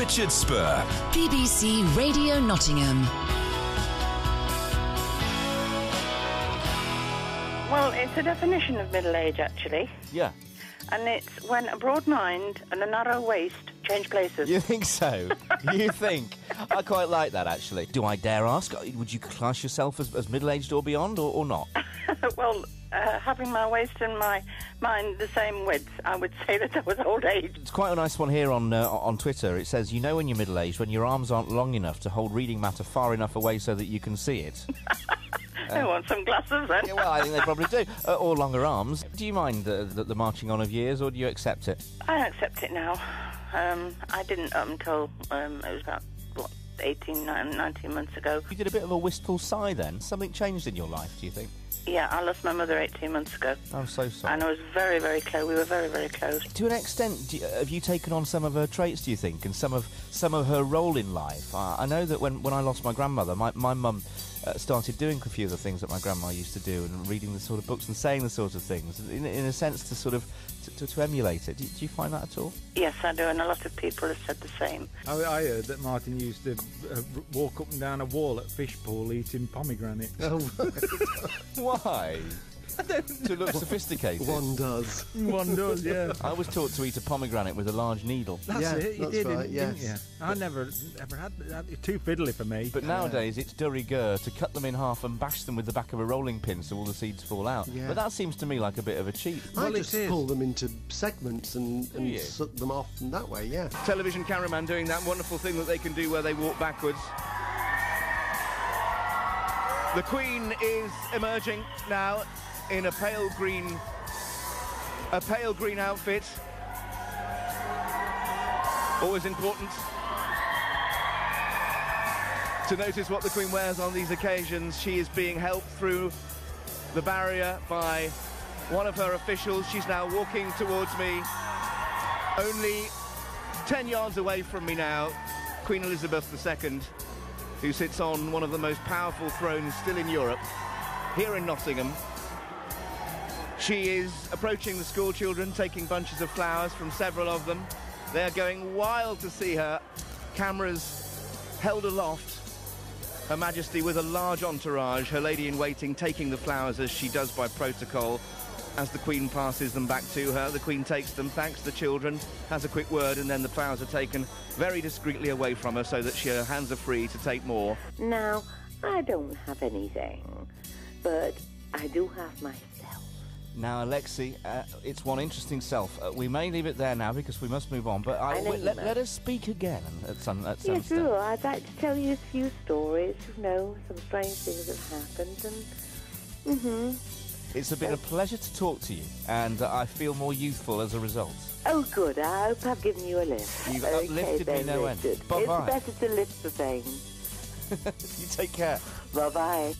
Richard Spurr. BBC Radio Nottingham. Well, it's a definition of middle age, actually. Yeah. And it's when a broad mind and a narrow waist change places. You think so? You think? I quite like that, actually. Do I dare ask, would you class yourself as middle-aged or beyond, or not? Well, having my waist and my mind the same width, I would say that I was old age. It's quite a nice one here on Twitter. It says, you know when you're middle-aged, when your arms aren't long enough to hold reading matter far enough away so that you can see it. I want some glasses then. Yeah, well, I think they probably do. Or longer arms. Do you mind the marching on of years, or do you accept it? I accept it now. I didn't up until it was about, 19 months ago. You did a bit of a wistful sigh then. Something changed in your life, do you think? Yeah, I lost my mother 18 months ago. I'm so sorry. And I was very, very close. We were very, very close. To an extent, have you taken on some of her traits, do you think, and some of her role in life? I know that when I lost my grandmother, my mum started doing a few of the things that my grandma used to do, and reading the sort of books and saying the sort of things, in a sense to sort of to emulate it. Do you find that at all? Yes, I do, and a lot of people have said the same. I heard that Martin used to walk up and down a wall at Fishpool eating pomegranate. Oh, Why? To look sophisticated. one does. One does, yeah. I was taught to eat a pomegranate with a large needle. That's Yeah, it. You that's did, right, didn't yes. you? I never ever had that. It's too fiddly for me. But nowadays it's de rigueur to cut them in half and bash them with the back of a rolling pin so all the seeds fall out. Yeah. But that seems to me like a bit of a cheat. I Well, just it is. pull them into segments and you? suck them off in that way, yeah. Television cameraman doing that wonderful thing that they can do where they walk backwards. The Queen is emerging now in a pale green outfit. Always important to notice what the Queen wears on these occasions. She is being helped through the barrier by one of her officials. She's now walking towards me, only 10 yards away from me now, Queen Elizabeth II, who sits on one of the most powerful thrones still in Europe, here in Nottingham. She is approaching the school children, taking bunches of flowers from several of them. They're going wild to see her. Cameras held aloft. Her Majesty with a large entourage, her lady-in-waiting taking the flowers as she does by protocol. As the Queen passes them back to her, the Queen takes them, thanks the children, has a quick word, and then the flowers are taken very discreetly away from her so that her hands are free to take more. Now, I don't have anything, but I do have myself. Now, Alexi, it's one interesting self. We may leave it there now because we must move on, but let us speak again at some Yes, stage. sure. I'd like to tell you a few stories, some strange things have happened, and... It's been a pleasure to talk to you, and I feel more youthful as a result. Oh, good. I hope I've given you a lift. You've uplifted me no end. Richard. Bye-bye. It's better to lift the things. You take care. Bye-bye.